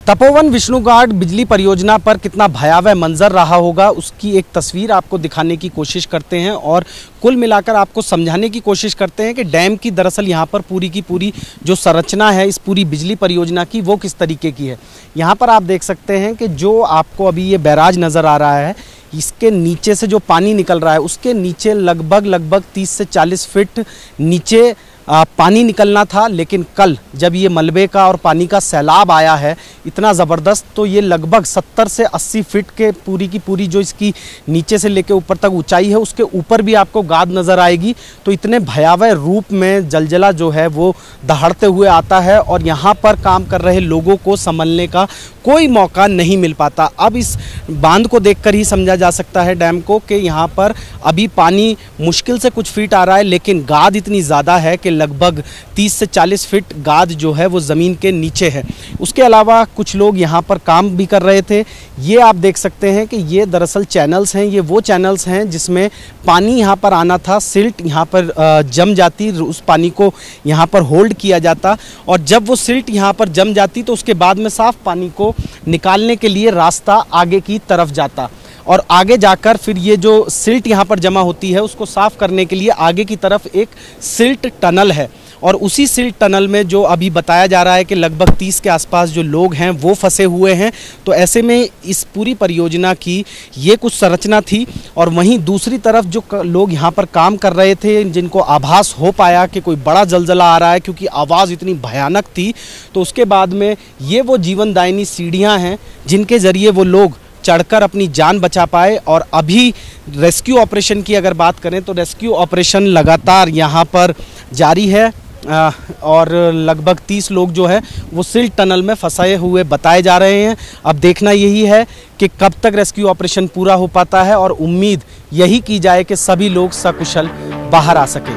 तपोवन विष्णुघाट बिजली परियोजना पर कितना भयावह मंजर रहा होगा उसकी एक तस्वीर आपको दिखाने की कोशिश करते हैं और कुल मिलाकर आपको समझाने की कोशिश करते हैं कि डैम की दरअसल यहाँ पर पूरी की पूरी जो संरचना है इस पूरी बिजली परियोजना की वो किस तरीके की है। यहाँ पर आप देख सकते हैं कि जो आपको अभी ये बैराज नज़र आ रहा है, इसके नीचे से जो पानी निकल रहा है उसके नीचे लगभग 30 से 40 फीट नीचे पानी निकलना था। लेकिन कल जब ये मलबे का और पानी का सैलाब आया है इतना ज़बरदस्त, तो ये लगभग 70 से 80 फीट के पूरी की पूरी जो इसकी नीचे से लेकर ऊपर तक ऊंचाई है उसके ऊपर भी आपको गाद नज़र आएगी। तो इतने भयावह रूप में जलजला जो है वो दहाड़ते हुए आता है और यहाँ पर काम कर रहे लोगों को संभलने का कोई मौका नहीं मिल पाता। अब इस बांध को देखकर ही समझा जा सकता है डैम को कि यहाँ पर अभी पानी मुश्किल से कुछ फीट आ रहा है, लेकिन गाद इतनी ज़्यादा है कि लगभग 30 से 40 फीट गाद जो है वो ज़मीन के नीचे है। उसके अलावा कुछ लोग यहाँ पर काम भी कर रहे थे। ये आप देख सकते हैं कि ये दरअसल चैनल्स हैं, ये वो चैनल्स हैं जिसमें पानी यहाँ पर आना था, सिल्ट यहाँ पर जम जाती, उस पानी को यहाँ पर होल्ड किया जाता और जब वो सिल्ट यहाँ पर जम जाती तो उसके बाद में साफ़ पानी को निकालने के लिए रास्ता आगे की तरफ जाता और आगे जाकर फिर ये जो सिल्ट यहाँ पर जमा होती है उसको साफ़ करने के लिए आगे की तरफ एक सिल्ट टनल है और उसी सिल्ट टनल में जो अभी बताया जा रहा है कि लगभग 30 के आसपास जो लोग हैं वो फंसे हुए हैं। तो ऐसे में इस पूरी परियोजना की ये कुछ संरचना थी और वहीं दूसरी तरफ जो लोग यहाँ पर काम कर रहे थे जिनको आभास हो पाया कि कोई बड़ा जलजला आ रहा है क्योंकि आवाज़ इतनी भयानक थी, तो उसके बाद में ये वो जीवनदायिनी सीढ़ियाँ हैं जिनके ज़रिए वो लोग चढ़कर अपनी जान बचा पाए। और अभी रेस्क्यू ऑपरेशन की अगर बात करें तो रेस्क्यू ऑपरेशन लगातार यहाँ पर जारी है और लगभग 30 लोग जो है वो सिल्ट टनल में फंसे हुए बताए जा रहे हैं। अब देखना यही है कि कब तक रेस्क्यू ऑपरेशन पूरा हो पाता है और उम्मीद यही की जाए कि सभी लोग सकुशल बाहर आ सकें।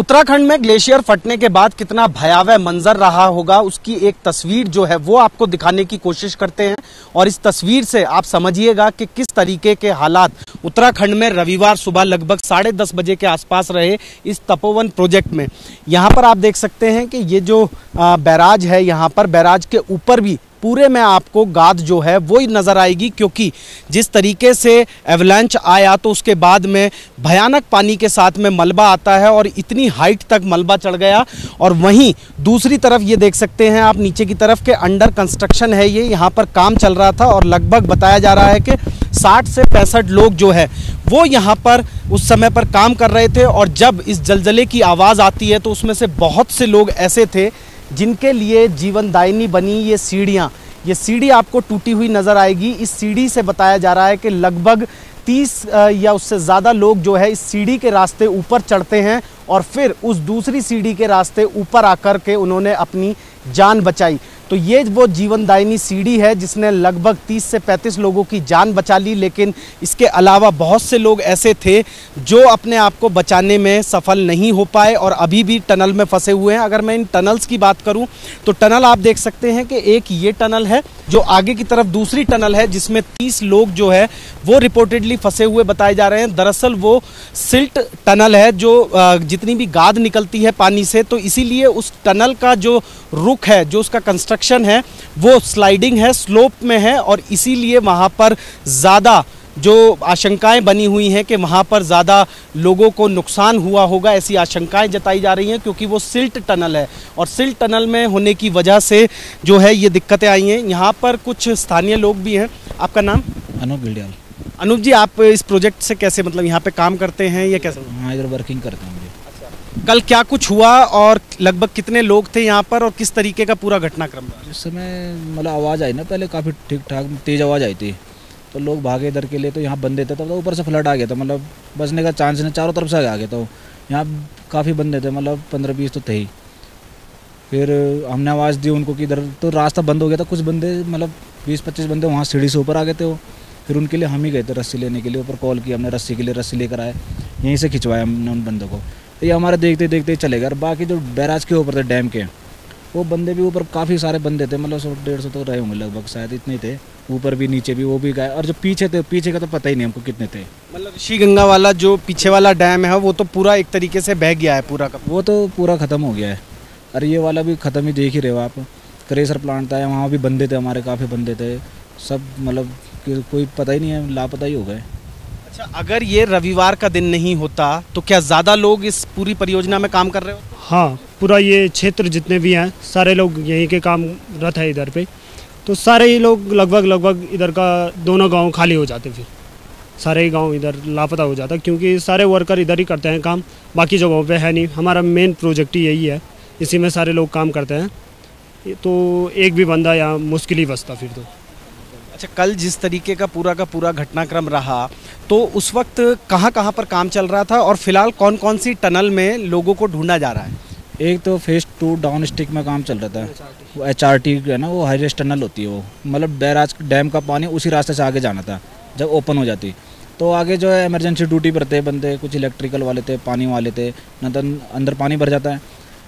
उत्तराखंड में ग्लेशियर फटने के बाद कितना भयावह मंजर रहा होगा उसकी एक तस्वीर जो है वो आपको दिखाने की कोशिश करते हैं और इस तस्वीर से आप समझिएगा कि किस तरीके के हालात उत्तराखंड में रविवार सुबह लगभग 10:30 बजे के आसपास रहे इस तपोवन प्रोजेक्ट में। यहाँ पर आप देख सकते हैं कि ये जो बैराज है, यहाँ पर बैराज के ऊपर भी पूरे में आपको गाद जो है वो ही नज़र आएगी क्योंकि जिस तरीके से एवलांच आया तो उसके बाद में भयानक पानी के साथ में मलबा आता है और इतनी हाइट तक मलबा चढ़ गया। और वहीं दूसरी तरफ ये देख सकते हैं आप नीचे की तरफ के अंडर कंस्ट्रक्शन है, ये यहाँ पर काम चल रहा था और लगभग बताया जा रहा है कि 60 से 65 लोग जो है वो यहाँ पर उस समय पर काम कर रहे थे और जब इस जलजले की आवाज़ आती है तो उसमें से बहुत से लोग ऐसे थे जिनके लिए जीवनदायिनी बनी ये सीढ़ियाँ। ये सीढ़ी आपको टूटी हुई नज़र आएगी। इस सीढ़ी से बताया जा रहा है कि लगभग 30 या उससे ज़्यादा लोग जो है इस सीढ़ी के रास्ते ऊपर चढ़ते हैं और फिर उस दूसरी सीढ़ी के रास्ते ऊपर आकर के उन्होंने अपनी जान बचाई। तो ये वो जीवनदायिनी सीढ़ी है जिसने लगभग 30 से 35 लोगों की जान बचा ली। लेकिन इसके अलावा बहुत से लोग ऐसे थे जो अपने आप को बचाने में सफल नहीं हो पाए और अभी भी टनल में फंसे हुए हैं। अगर मैं इन टनल्स की बात करूं तो टनल आप देख सकते हैं कि एक ये टनल है जो आगे की तरफ दूसरी टनल है जिसमें 30 लोग जो है वो रिपोर्टेडली फंसे हुए बताए जा रहे हैं। दरअसल वो सिल्ट टनल है जो जितनी भी गाद निकलती है पानी से, तो इसीलिए उस टनल का जो रुख है, जो उसका कंस्ट्रक्शन है वो स्लाइडिंग है, स्लोप में है और इसीलिए वहाँ पर ज़्यादा जो आशंकाएं बनी हुई हैं कि वहाँ पर ज़्यादा लोगों को नुकसान हुआ होगा, ऐसी आशंकाएं जताई जा रही हैं क्योंकि वो सिल्ट टनल है और सिल्ट टनल में होने की वजह से जो है ये दिक्कतें आई हैं। यहाँ पर कुछ स्थानीय लोग भी हैं। आपका नाम? अनूप गिलडियाल। अनूप जी, आप इस प्रोजेक्ट से कैसे मतलब यहाँ पे काम करते हैं या कैसे? हाँ, इधर वर्किंग करते हैं। कल क्या कुछ हुआ और लगभग कितने लोग थे यहाँ पर और किस तरीके का पूरा घटनाक्रम रहा? जिस समय मतलब आवाज़ आई ना, पहले काफ़ी ठीक ठाक तेज़ आवाज़ आई थी तो लोग भागे इधर के लिए, तो यहाँ बंदे थे तब तो ऊपर से फ्लड आ गया था, मतलब बचने का चांस नहीं, चारों तरफ से आ गया। तो यहाँ काफ़ी बंदे थे, मतलब 15-20 तो थे ही। फिर हमने आवाज़ दी उनको कि इधर, तो रास्ता बंद हो गया था। कुछ बंदे मतलब 20-25 बंदे वहाँ सीढ़ी से ऊपर आ गए थे वो। फिर उनके लिए हम ही गए थे रस्सी लेने के लिए, ऊपर कॉल किया हमने, रस्सी के लिए रस्सी लेकर आए, यहीं से खिंचवाया हमने उन बंदों को। तो ये हमारे देखते देखते चले गए। और बाकी जो बैराज के ऊपर थे डैम के, वो बंदे भी ऊपर काफ़ी सारे बंदे थे, मतलब 100-150 तो रहे होंगे लगभग, शायद इतने थे। ऊपर भी नीचे भी वो भी गए, और जो पीछे थे, पीछे का तो पता ही नहीं हमको कितने थे। मतलब ऋषि गंगा वाला जो पीछे वाला डैम है वो तो पूरा एक तरीके से बह गया है पूरा का। वो तो पूरा ख़त्म हो गया है। और ये वाला भी ख़त्म ही, देख ही रहे हो आप। क्रेशर प्लांट था, वहाँ भी बंदे थे हमारे, काफ़ी बंदे थे सब, मतलब कोई पता ही नहीं है, लापता ही हो गए। अच्छा, अगर ये रविवार का दिन नहीं होता तो क्या ज़्यादा लोग इस पूरी परियोजना में काम कर रहे हो? हाँ, पूरा ये क्षेत्र जितने भी हैं सारे लोग यहीं के कामरत है इधर पे, तो सारे ही लोग लगभग इधर का दोनों गांव खाली हो जाते, फिर सारे ही गांव इधर लापता हो जाता, क्योंकि सारे वर्कर इधर ही करते हैं काम, बाकी जगहों पे है नहीं। हमारा मेन प्रोजेक्ट ही यही है, इसी में सारे लोग काम करते हैं, तो एक भी बंदा यहाँ मुश्किल ही बचता फिर तो। अच्छा, कल जिस तरीके का पूरा घटनाक्रम रहा तो उस वक्त कहाँ पर काम चल रहा था और फिलहाल कौन कौन सी टनल में लोगों को ढूंढा जा रहा है? एक तो फेज़ 2 डाउन स्टिक में काम चल रहा था, वो HRT है ना, वो हाईरेस्ट टनल होती है वो, मतलब बैराज डैम का पानी उसी रास्ते से आगे जाना था जब ओपन हो जाती। तो आगे जो है इमरजेंसी ड्यूटी पर थे बंदे, कुछ इलेक्ट्रिकल वाले थे, पानी वाले थे, न तो अंदर पानी भर जाता है,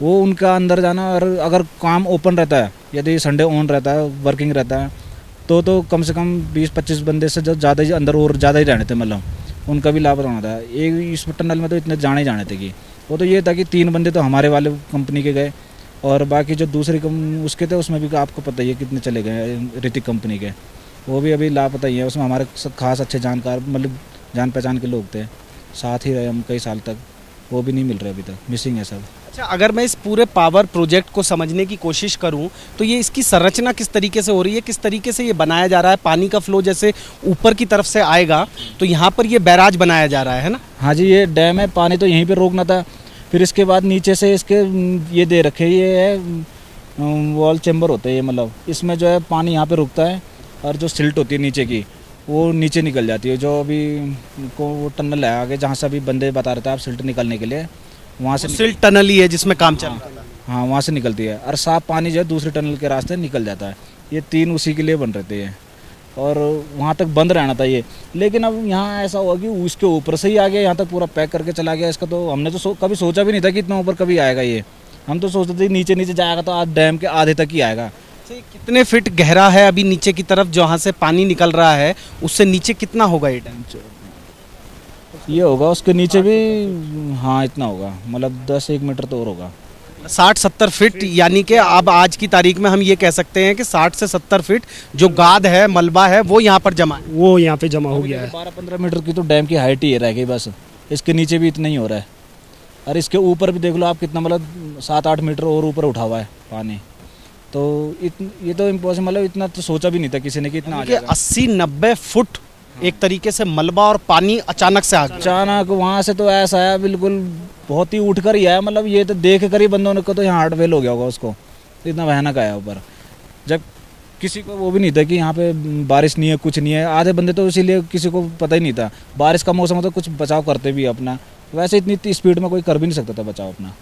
वो उनका अंदर जाना। और अगर काम ओपन रहता है, यदि संडे ऑन रहता है, वर्किंग रहता है, तो कम से कम 20-25 बंदे से जो ज़्यादा ही अंदर और ज़्यादा ही रहने थे, मतलब उनका भी लाभ होना था। एक इस टनल में तो इतने जाने थे कि वो तो ये था कि 3 बंदे तो हमारे वाले कंपनी के गए, और बाकी जो दूसरी उसके थे उसमें भी आपको पता ही है कितने चले गए, ऋतिक कंपनी के, वो भी अभी लापता ही है। उसमें हमारे खास अच्छे जानकार, मतलब जान पहचान के लोग थे, साथ ही रहे हम कई साल तक, वो भी नहीं मिल रहे अभी तक, मिसिंग है सब। अच्छा, अगर मैं इस पूरे पावर प्रोजेक्ट को समझने की कोशिश करूं तो ये इसकी संरचना किस तरीके से हो रही है, किस तरीके से ये बनाया जा रहा है? पानी का फ्लो जैसे ऊपर की तरफ से आएगा तो यहाँ पर ये बैराज बनाया जा रहा है ना? हाँ जी, ये डैम है, पानी तो यहीं पे रोकना था, फिर इसके बाद नीचे से इसके ये दे रखे, ये है वॉल चैम्बर होते हैं ये, मतलब इसमें जो है पानी यहाँ पे रुकता है, और जो सिल्ट होती है नीचे की वो नीचे निकल जाती है। जो अभी को वो टनल है आगे, जहाँ से अभी बंदे बता रहे थे आप, सिल्ट निकलने के लिए, वहाँ से सिल्ट टनल ही है जिसमें काम चल रहा है। हाँ, वहाँ से निकलती है, और साफ पानी जो है दूसरे टनल के रास्ते निकल जाता है। ये 3 उसी के लिए बन रहे थे ये, और वहाँ तक बंद रहना था ये। लेकिन अब यहाँ ऐसा हुआ कि उसके ऊपर से ही आ गया, यहाँ तक पूरा पैक करके चला गया। इसका तो हमने तो कभी सोचा भी नहीं था कि इतना ऊपर कभी आएगा ये। हम तो सोचते थे नीचे जाएगा तो आज डैम के आधे तक ही आएगा। कितने फीट गहरा है अभी नीचे की तरफ जहाँ से पानी निकल रहा है, उससे नीचे कितना होगा ये डैम? ये होगा उसके नीचे भी, हाँ इतना होगा, मतलब 10-1 मीटर तो और होगा। 60-70 फीट, यानी कि अब आज की तारीख में हम ये कह सकते हैं कि 60 से 70 फीट जो गाद है, मलबा है, वो यहाँ पर जमा है। वो यहाँ पे जमा हो गया है। 12-15 मीटर की तो डैम की हाइट ही रह गई बस, इसके नीचे भी इतना ही हो रहा है, और इसके ऊपर भी देख लो आप कितना, मतलब 7-8 मीटर और ऊपर उठा हुआ है पानी। तो ये तो इम्पॉसिबल है, इतना तो सोचा भी नहीं था किसी ने कि इतना आ जाएगा। 80-90 फुट एक तरीके से मलबा और पानी अचानक से आ गया। अचानक वहाँ से तो ऐसा आया, बिल्कुल बहुत ही उठ कर ही आया, मतलब ये तो देख कर ही बंदों को तो यहाँ हार्ट फेल हो गया होगा उसको, इतना भयानक आया ऊपर। जब किसी को वो भी नहीं था कि यहाँ पे बारिश नहीं है, कुछ नहीं है, आधे बंदे तो इसीलिए किसी को पता ही नहीं था। बारिश का मौसम तो कुछ बचाव करते भी अपना, वैसे इतनी स्पीड में कोई कर भी नहीं सकता था बचाव अपना।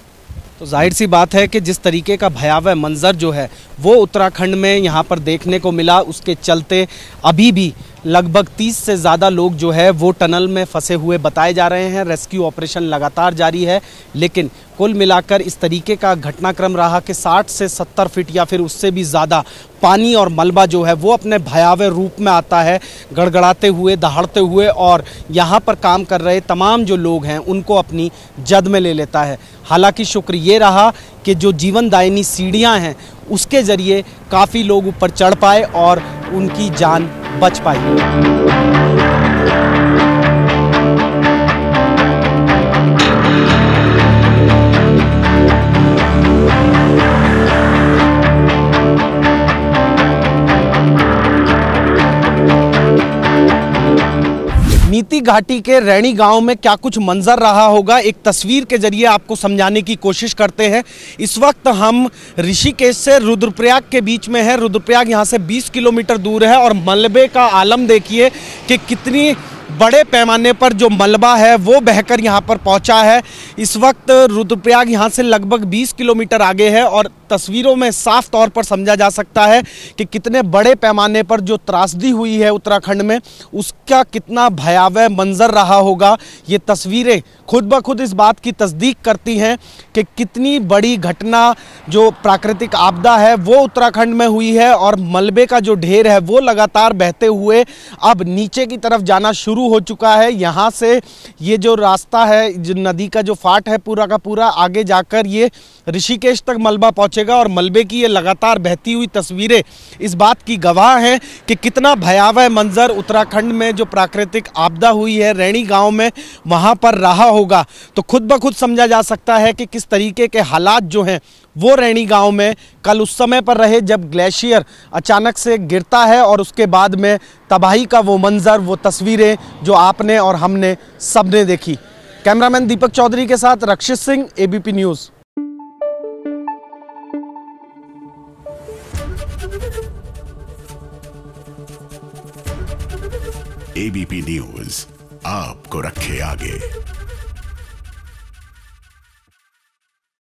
तो जाहिर सी बात है कि जिस तरीके का भयावह मंजर जो है वो उत्तराखंड में यहाँ पर देखने को मिला, उसके चलते अभी भी लगभग 30 से ज़्यादा लोग जो है वो टनल में फंसे हुए बताए जा रहे हैं। रेस्क्यू ऑपरेशन लगातार जारी है, लेकिन कुल मिलाकर इस तरीके का घटनाक्रम रहा कि 60 से 70 फीट या फिर उससे भी ज़्यादा पानी और मलबा जो है वो अपने भयावह रूप में आता है, गड़गड़ाते हुए, दहाड़ते हुए, और यहाँ पर काम कर रहे तमाम जो लोग हैं उनको अपनी जद में ले लेता है। हालांकि शुक्र ये रहा कि जो जीवनदायिनी सीढ़ियाँ हैं उसके ज़रिए काफ़ी लोग ऊपर चढ़ पाए और उनकी जान बच पाई। नीति घाटी के रैणी गांव में क्या कुछ मंजर रहा होगा, एक तस्वीर के जरिए आपको समझाने की कोशिश करते हैं। इस वक्त हम ऋषिकेश से रुद्रप्रयाग के बीच में है। रुद्रप्रयाग यहाँ से 20 किलोमीटर दूर है और मलबे का आलम देखिए कि कितनी बड़े पैमाने पर जो मलबा है वो बहकर यहाँ पर पहुँचा है। इस वक्त रुद्रप्रयाग यहाँ से लगभग 20 किलोमीटर आगे है और तस्वीरों में साफ तौर पर समझा जा सकता है कि कितने बड़े पैमाने पर जो त्रासदी हुई है उत्तराखंड में, उसका कितना भयावह मंजर रहा होगा। ये तस्वीरें खुद ब खुद इस बात की तस्दीक करती हैं कि कितनी बड़ी घटना जो प्राकृतिक आपदा है वो उत्तराखंड में हुई है, और मलबे का जो ढेर है वो लगातार बहते हुए अब नीचे की तरफ जाना शुरू हो चुका है। यहाँ से ये जो रास्ता है, जो नदी का जो फाट है पूरा का पूरा, आगे जाकर ये ऋषिकेश तक मलबा पहुँचेगा, और मलबे की ये लगातार बहती हुई तस्वीरें इस बात की गवाह हैं कि कितना भयावह मंजर उत्तराखंड में जो प्राकृतिक आपदा हुई है रैणी गांव में, वहां पर रहा होगा। तो खुद ब खुद समझा जा सकता है कि किस तरीके के हालात जो हैं वो रैणी गांव में कल उस समय पर रहे जब ग्लेशियर अचानक से गिरता है, और उसके बाद में तबाही का वो मंजर, वो तस्वीरें जो आपने और हमने सबने देखी। कैमरामैन दीपक चौधरी के साथ Rakshit Singh, ABP news. ABP news आपको रखे आगे।